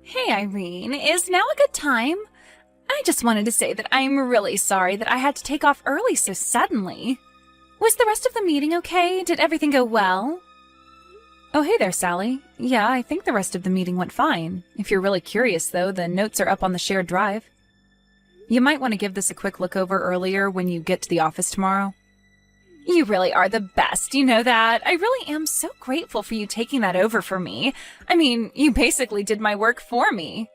Hey Irene, is now a good time? I just wanted to say that I'm really sorry that I had to take off early so suddenly. Was the rest of the meeting okay? Did everything go well? Oh, hey there, Sally. Yeah, I think the rest of the meeting went fine. If you're really curious, though, the notes are up on the shared drive. You might want to give this a quick look over earlier when you get to the office tomorrow. You really are the best, you know that. I really am so grateful for you taking that over for me. I mean, you basically did my work for me.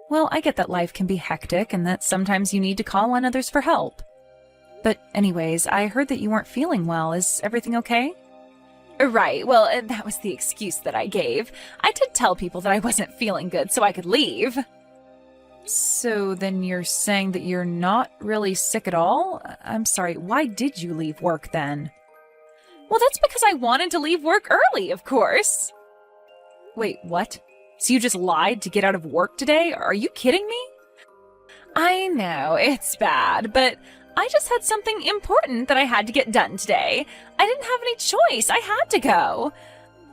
Well, I get that life can be hectic and that sometimes you need to call on others for help. But anyways, I heard that you weren't feeling well. Is everything okay? Right, well, that was the excuse that I gave. I did tell people that I wasn't feeling good so I could leave. So then you're saying that you're not really sick at all? I'm sorry, why did you leave work then? Well, that's because I wanted to leave work early, of course. Wait, what? So you just lied to get out of work today? Are you kidding me? I know, it's bad, but I just had something important that I had to get done today. I didn't have any choice, I had to go.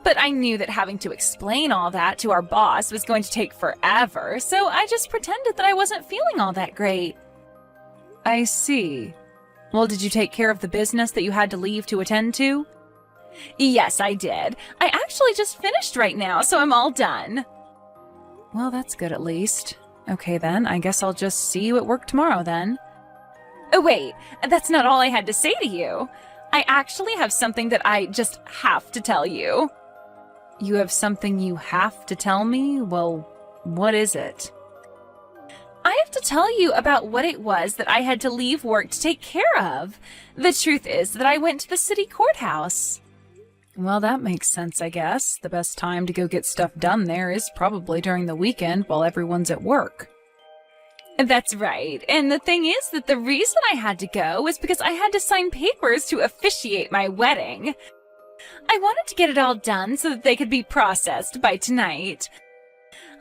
But I knew that having to explain all that to our boss was going to take forever, so I just pretended that I wasn't feeling all that great. I see. Well, did you take care of the business that you had to leave to attend to? Yes, I did. I actually just finished right now, so I'm all done. Well, that's good at least. Okay then, I guess I'll just see you at work tomorrow then. Oh wait, that's not all I had to say to you. I actually have something that I just have to tell you. You have something you have to tell me? Well, what is it? I have to tell you about what it was that I had to leave work to take care of. The truth is that I went to the city courthouse. Well, that makes sense, I guess. The best time to go get stuff done there is probably during the weekend while everyone's at work. That's right. And the thing is that the reason I had to go was because I had to sign papers to officiate my wedding. I wanted to get it all done so that they could be processed by tonight.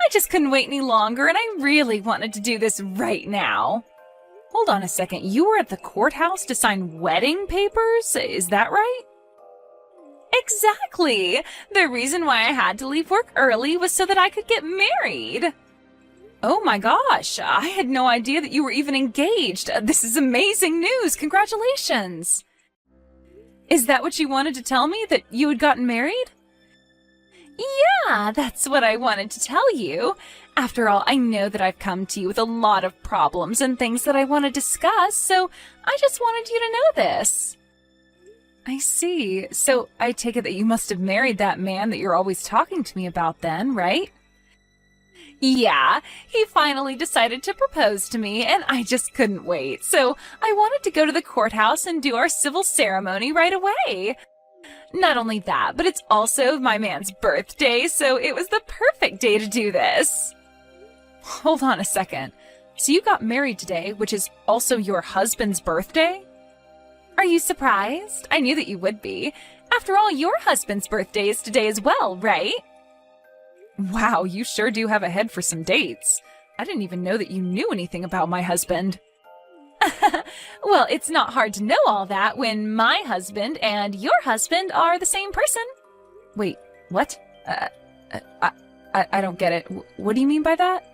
I just couldn't wait any longer, and I really wanted to do this right now. Hold on a second, you were at the courthouse to sign wedding papers? Is that right? Exactly! The reason why I had to leave work early was so that I could get married. Oh my gosh, I had no idea that you were even engaged. This is amazing news, congratulations! Is that what you wanted to tell me, that you had gotten married? Yeah, that's what I wanted to tell you. After all, I know that I've come to you with a lot of problems and things that I want to discuss, so I just wanted you to know this. I see. So I take it that you must have married that man that you're always talking to me about then, right? Yeah, he finally decided to propose to me, and I just couldn't wait. So I wanted to go to the courthouse and do our civil ceremony right away. Not only that, but it's also my man's birthday, so it was the perfect day to do this. Hold on a second. So you got married today, which is also your husband's birthday? Are you surprised? I knew that you would be. After all, your husband's birthday is today as well, right? Wow, you sure do have a head for some dates. I didn't even know that you knew anything about my husband. Well, it's not hard to know all that when my husband and your husband are the same person. Wait, what? I don't get it. What do you mean by that?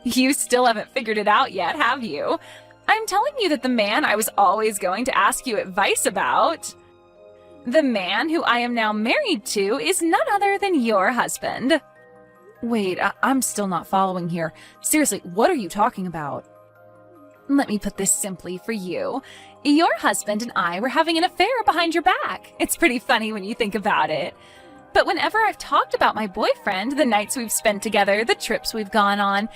You still haven't figured it out yet, have you? I'm telling you that the man I was always going to ask you advice about, the man who I am now married to, is none other than your husband. Wait, I'm still not following here. Seriously, what are you talking about? Let me put this simply for you. Your husband and I were having an affair behind your back. It's pretty funny when you think about it. But whenever I've talked about my boyfriend, the nights we've spent together, the trips we've gone on,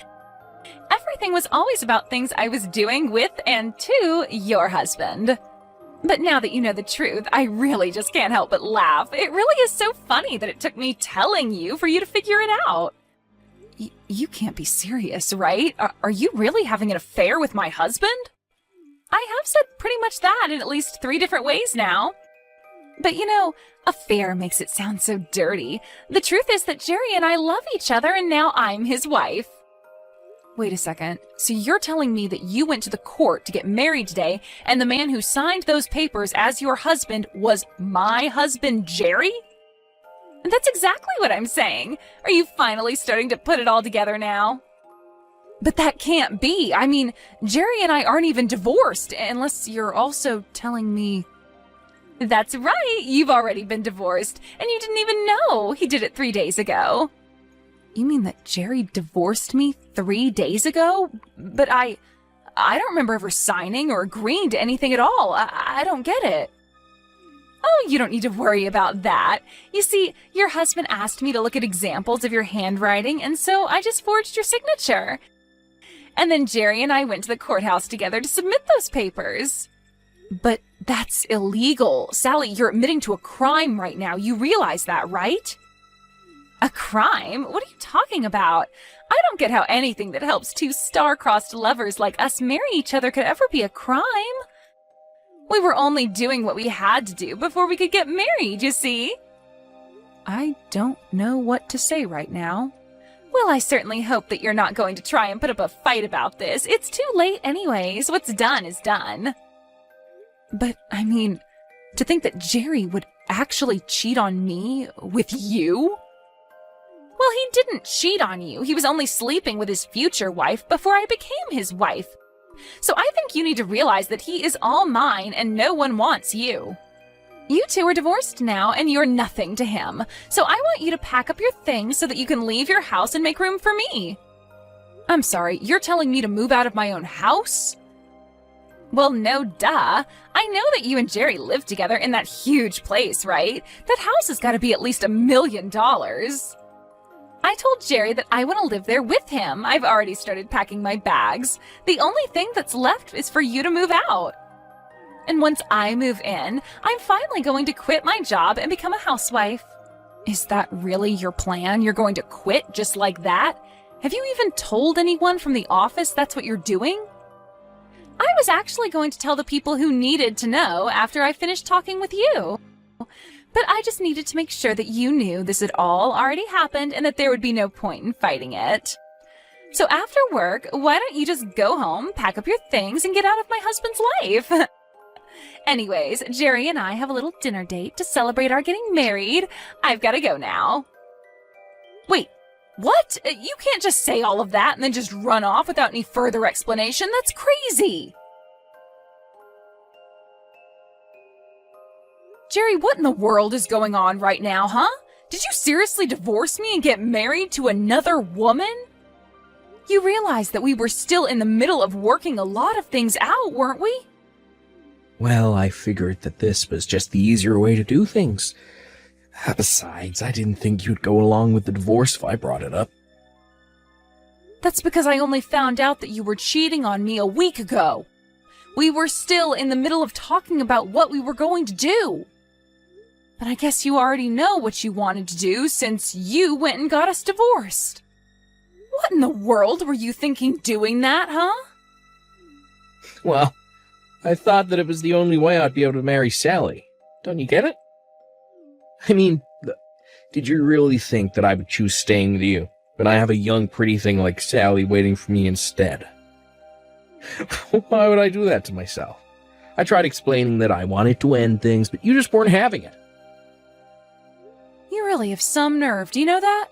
everything was always about things I was doing with and to your husband. But now that you know the truth, I really just can't help but laugh. It really is so funny that it took me telling you for you to figure it out. You can't be serious, right? Are you really having an affair with my husband? I have said pretty much that in at least 3 different ways now. But you know, affair makes it sound so dirty. The truth is that Jerry and I love each other, and now I'm his wife. Wait a second. So you're telling me that you went to the court to get married today, and the man who signed those papers as your husband was my husband, Jerry? That's exactly what I'm saying. Are you finally starting to put it all together now? But that can't be. I mean, Jerry and I aren't even divorced, unless you're also telling me... That's right, you've already been divorced, and you didn't even know. He did it 3 days ago. You mean that Jerry divorced me 3 days ago? But I don't remember ever signing or agreeing to anything at all. I don't get it. Oh, you don't need to worry about that. You see, your husband asked me to look at examples of your handwriting, and so I just forged your signature. And then Jerry and I went to the courthouse together to submit those papers. But that's illegal. Sally, you're admitting to a crime right now. You realize that, right? A crime? What are you talking about? I don't get how anything that helps two star-crossed lovers like us marry each other could ever be a crime. We were only doing what we had to do before we could get married, you see? I don't know what to say right now. Well, I certainly hope that you're not going to try and put up a fight about this. It's too late anyways. What's done is done. But, I mean, to think that Jerry would actually cheat on me with you? Well, he didn't cheat on you. He was only sleeping with his future wife before I became his wife. So I think you need to realize that he is all mine and no one wants you. You two are divorced now and you're nothing to him. So I want you to pack up your things so that you can leave your house and make room for me. I'm sorry, you're telling me to move out of my own house? Well, no duh. I know that you and Jerry live together in that huge place, right? That house has got to be at least $1 million. I told Jerry that I want to live there with him. I've already started packing my bags. The only thing that's left is for you to move out. And once I move in, I'm finally going to quit my job and become a housewife. Is that really your plan? You're going to quit just like that? Have you even told anyone from the office that's what you're doing? I was actually going to tell the people who needed to know after I finished talking with you. But I just needed to make sure that you knew this had all already happened and that there would be no point in fighting it. So after work, why don't you just go home, pack up your things, and get out of my husband's life? Anyways, Jerry and I have a little dinner date to celebrate our getting married. I've got to go now. Wait, what? You can't just say all of that and then just run off without any further explanation. That's crazy. Jerry, what in the world is going on right now, huh? Did you seriously divorce me and get married to another woman? You realize that we were still in the middle of working a lot of things out, weren't we? Well, I figured that this was just the easier way to do things. Besides, I didn't think you'd go along with the divorce if I brought it up. That's because I only found out that you were cheating on me a week ago. We were still in the middle of talking about what we were going to do. But I guess you already know what you wanted to do since you went and got us divorced. What in the world were you thinking doing that, huh? Well, I thought that it was the only way I'd be able to marry Sally. Don't you get it? I mean, did you really think that I would choose staying with you when I have a young, pretty thing like Sally waiting for me instead? Why would I do that to myself? I tried explaining that I wanted to end things, but you just weren't having it. You really have some nerve, do you know that?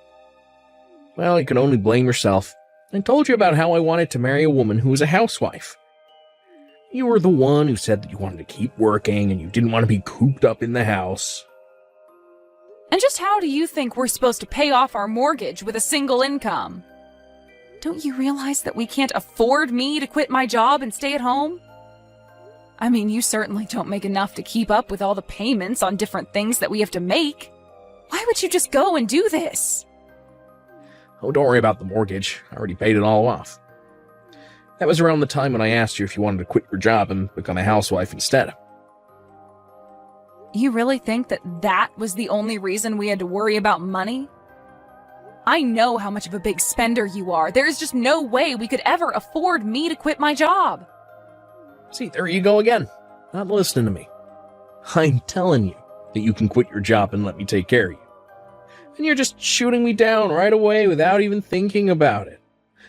Well, you can only blame yourself. I told you about how I wanted to marry a woman who was a housewife. You were the one who said that you wanted to keep working and you didn't want to be cooped up in the house. And just how do you think we're supposed to pay off our mortgage with a single income? Don't you realize that we can't afford me to quit my job and stay at home? I mean, you certainly don't make enough to keep up with all the payments on different things that we have to make. Why would you just go and do this? Oh, don't worry about the mortgage. I already paid it all off. That was around the time when I asked you if you wanted to quit your job and become a housewife instead. You really think that that was the only reason we had to worry about money? I know how much of a big spender you are. There's just no way we could ever afford me to quit my job. See, there you go again. Not listening to me. I'm telling you that you can quit your job and let me take care of you. And you're just shooting me down right away without even thinking about it.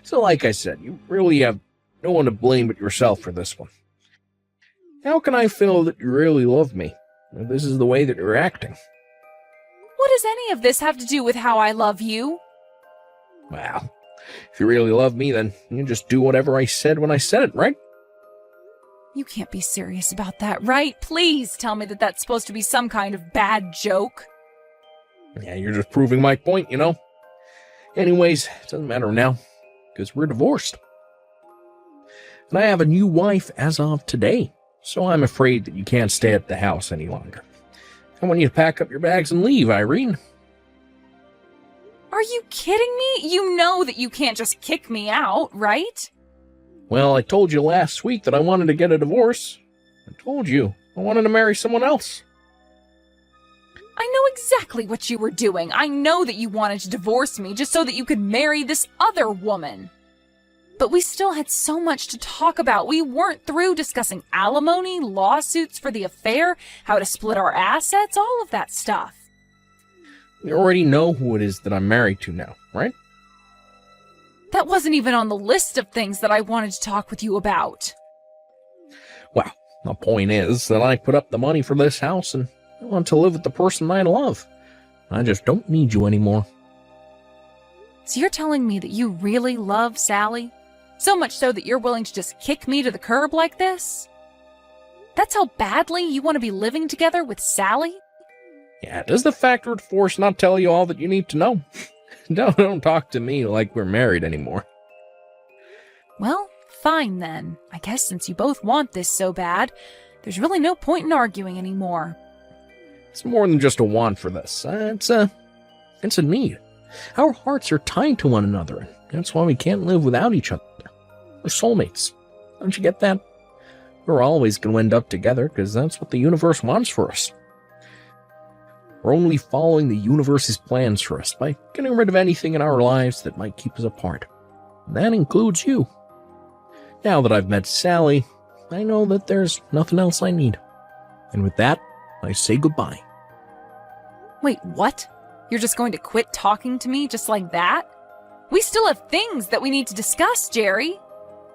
So like I said, you really have no one to blame but yourself for this one. How can I feel that you really love me if this is the way that you're acting? What does any of this have to do with how I love you? Well, if you really love me, then you just do whatever I said when I said it, right? You can't be serious about that, right? Please tell me that that's supposed to be some kind of bad joke. Yeah, you're just proving my point, you know? Anyways, it doesn't matter now, because we're divorced. And I have a new wife as of today, so I'm afraid that you can't stay at the house any longer. I want you to pack up your bags and leave, Irene. Are you kidding me? You know that you can't just kick me out, right? Well, I told you last week that I wanted to get a divorce. I told you I wanted to marry someone else. I know exactly what you were doing. I know that you wanted to divorce me just so that you could marry this other woman. But we still had so much to talk about. We weren't through discussing alimony, lawsuits for the affair, how to split our assets, all of that stuff. You already know who it is that I'm married to now, right? That wasn't even on the list of things that I wanted to talk with you about. Well, the point is that I put up the money for this house and I want to live with the person I love. I just don't need you anymore. So you're telling me that you really love Sally? So much so that you're willing to just kick me to the curb like this? That's how badly you want to be living together with Sally? Yeah, does the factored force not tell you all that you need to know? Don't talk to me like we're married anymore. Well, fine then. I guess since you both want this so bad, there's really no point in arguing anymore. It's more than just a want for this. It's a need. Our hearts are tied to one another, and that's why we can't live without each other. We're soulmates. Don't you get that? We're always going to end up together, because that's what the universe wants for us. We're only following the universe's plans for us by getting rid of anything in our lives that might keep us apart. And that includes you. Now that I've met Sally, I know that there's nothing else I need. And with that, I say goodbye. Wait, what? You're just going to quit talking to me just like that? We still have things that we need to discuss, Jerry.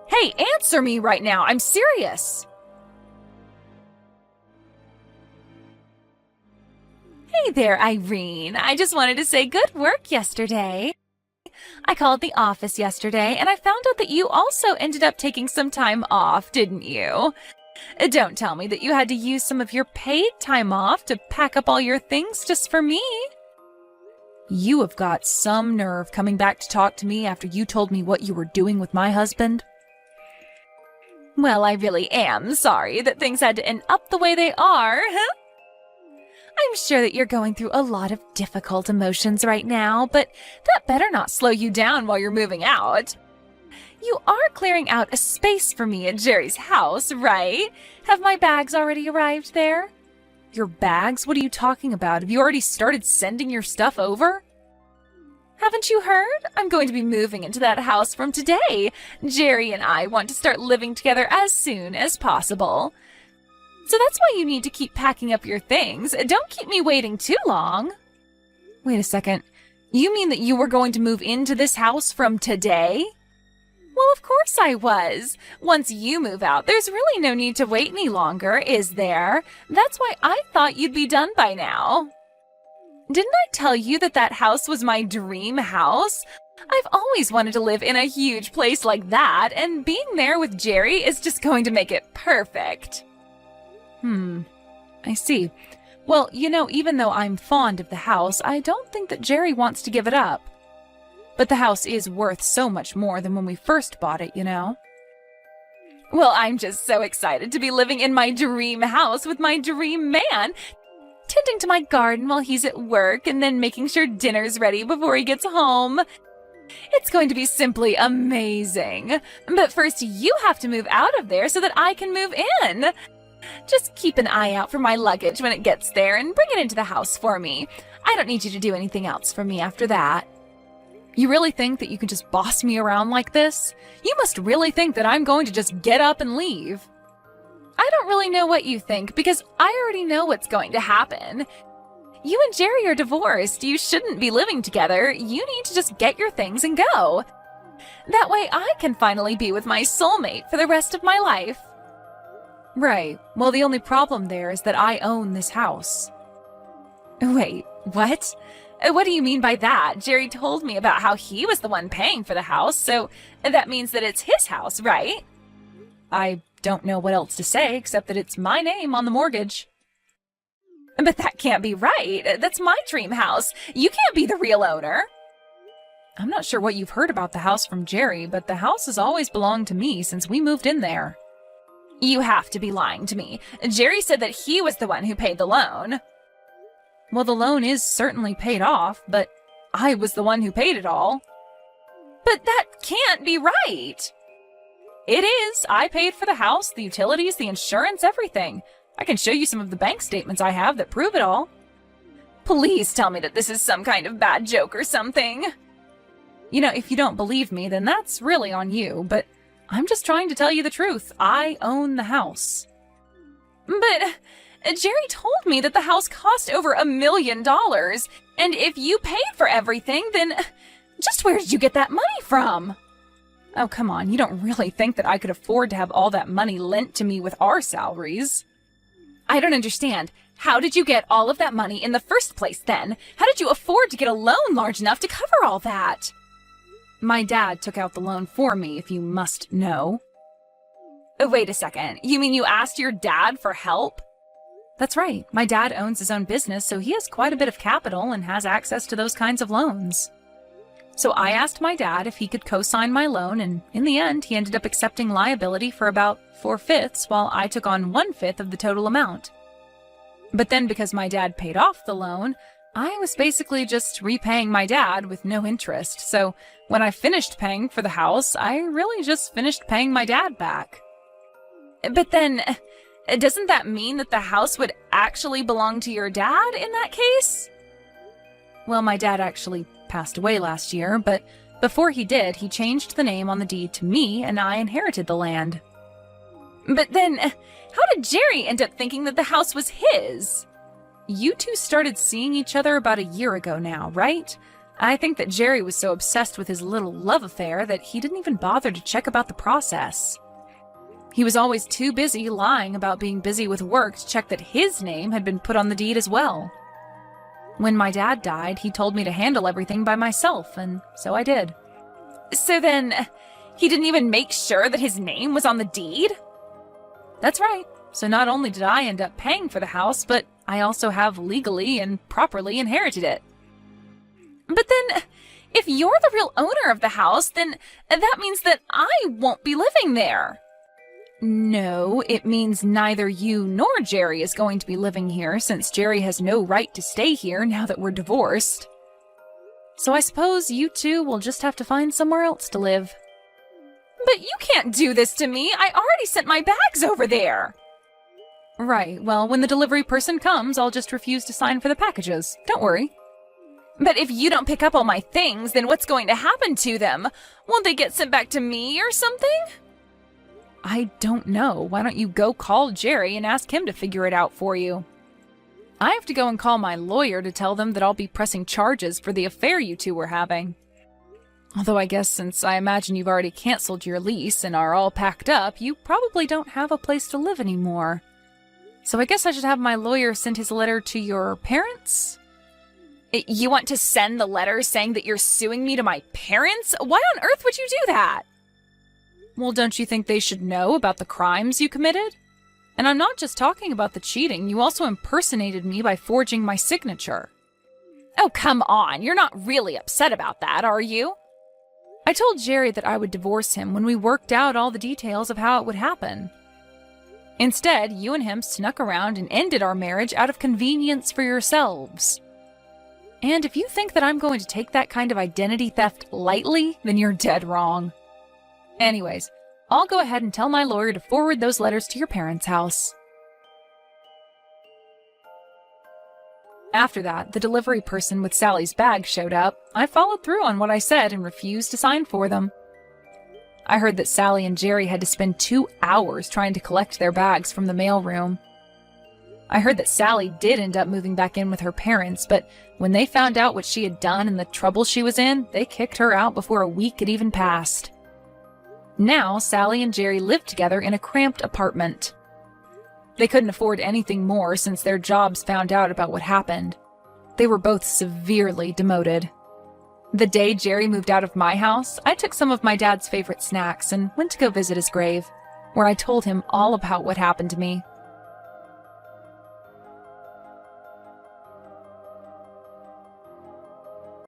Hey, answer me right now. I'm serious. Hey there, Irene. I just wanted to say good work yesterday. I called the office yesterday, and I found out that you also ended up taking some time off, didn't you? Don't tell me that you had to use some of your paid time off to pack up all your things just for me. You have got some nerve coming back to talk to me after you told me what you were doing with my husband. Well, I really am sorry that things had to end up the way they are. I'm sure that you're going through a lot of difficult emotions right now, but that better not slow you down while you're moving out. You are clearing out a space for me at Jerry's house, right? Have my bags already arrived there? Your bags? What are you talking about? Have you already started sending your stuff over? Haven't you heard? I'm going to be moving into that house from today. Jerry and I want to start living together as soon as possible. So that's why you need to keep packing up your things. Don't keep me waiting too long. Wait a second. You mean that you were going to move into this house from today? Well, of course I was. Once you move out, there's really no need to wait any longer, is there? That's why I thought you'd be done by now. Didn't I tell you that that house was my dream house? I've always wanted to live in a huge place like that, and being there with Jerry is just going to make it perfect. I see. Well, you know, even though I'm fond of the house, I don't think that Jerry wants to give it up. But the house is worth so much more than when we first bought it, you know? Well, I'm just so excited to be living in my dream house with my dream man, tending to my garden while he's at work and then making sure dinner's ready before he gets home. It's going to be simply amazing. But first, you have to move out of there so that I can move in. Just keep an eye out for my luggage when it gets there and bring it into the house for me. I don't need you to do anything else for me after that. You really think that you can just boss me around like this? You must really think that I'm going to just get up and leave. I don't really know what you think because I already know what's going to happen. You and Jerry are divorced. You shouldn't be living together. You need to just get your things and go. That way I can finally be with my soulmate for the rest of my life. Right. Well, the only problem there is that I own this house. Wait, What? What do you mean by that? Jerry told me about how he was the one paying for the house, so that means that it's his house, right? I don't know what else to say except that it's my name on the mortgage. But that can't be right. That's my dream house. You can't be the real owner. I'm not sure what you've heard about the house from Jerry, but the house has always belonged to me since we moved in there. You have to be lying to me. Jerry said that he was the one who paid the loan. Well, the loan is certainly paid off, but I was the one who paid it all. But that can't be right. It is. I paid for the house, the utilities, the insurance, everything. I can show you some of the bank statements I have that prove it all. Please tell me that this is some kind of bad joke or something. You know, if you don't believe me, then that's really on you, but I'm just trying to tell you the truth. I own the house. But Jerry told me that the house cost over $1 million, and if you paid for everything, then just where did you get that money from? Oh, come on, you don't really think that I could afford to have all that money lent to me with our salaries? I don't understand. How did you get all of that money in the first place then? How did you afford to get a loan large enough to cover all that? My dad took out the loan for me, if you must know. Wait a second. You mean you asked your dad for help? That's right. My dad owns his own business, so he has quite a bit of capital and has access to those kinds of loans. So I asked my dad if he could co-sign my loan, and in the end, he ended up accepting liability for about 4/5, while I took on 1/5 of the total amount. But then because my dad paid off the loan, I was basically just repaying my dad with no interest. So when I finished paying for the house, I really just finished paying my dad back. But then, doesn't that mean that the house would actually belong to your dad in that case? Well, my dad actually passed away last year, but before he did, he changed the name on the deed to me, and I inherited the land. But then, how did Jerry end up thinking that the house was his? You two started seeing each other about a year ago now, right? I think that Jerry was so obsessed with his little love affair that he didn't even bother to check about the process. He was always too busy lying about being busy with work to check that his name had been put on the deed as well. When my dad died, he told me to handle everything by myself, and so I did. So then, he didn't even make sure that his name was on the deed? That's right. So not only did I end up paying for the house, but I also have legally and properly inherited it. But then, if you're the real owner of the house, then that means that I won't be living there. No, it means neither you nor Jerry is going to be living here, since Jerry has no right to stay here now that we're divorced. So I suppose you two will just have to find somewhere else to live. But you can't do this to me. I already sent my bags over there. Right, well, when the delivery person comes, I'll just refuse to sign for the packages. Don't worry. But if you don't pick up all my things, then what's going to happen to them? Won't they get sent back to me or something? I don't know. Why don't you go call Jerry and ask him to figure it out for you? I have to go and call my lawyer to tell them that I'll be pressing charges for the affair you two were having. Although I guess since I imagine you've already canceled your lease and are all packed up, you probably don't have a place to live anymore. So I guess I should have my lawyer send his letter to your parents? You want to send the letter saying that you're suing me to my parents? Why on earth would you do that? Well, don't you think they should know about the crimes you committed? And I'm not just talking about the cheating, you also impersonated me by forging my signature. Oh, come on, you're not really upset about that, are you? I told Jerry that I would divorce him when we worked out all the details of how it would happen. Instead, you and him snuck around and ended our marriage out of convenience for yourselves. And if you think that I'm going to take that kind of identity theft lightly, then you're dead wrong. Anyways, I'll go ahead and tell my lawyer to forward those letters to your parents' house. After that, the delivery person with Sally's bag showed up. I followed through on what I said and refused to sign for them. I heard that Sally and Jerry had to spend 2 hours trying to collect their bags from the mailroom. I heard that Sally did end up moving back in with her parents, but when they found out what she had done and the trouble she was in, they kicked her out before a week had even passed. Now, Sally and Jerry lived together in a cramped apartment. They couldn't afford anything more since their jobs found out about what happened. They were both severely demoted. The day Jerry moved out of my house, I took some of my dad's favorite snacks and went to go visit his grave, where I told him all about what happened to me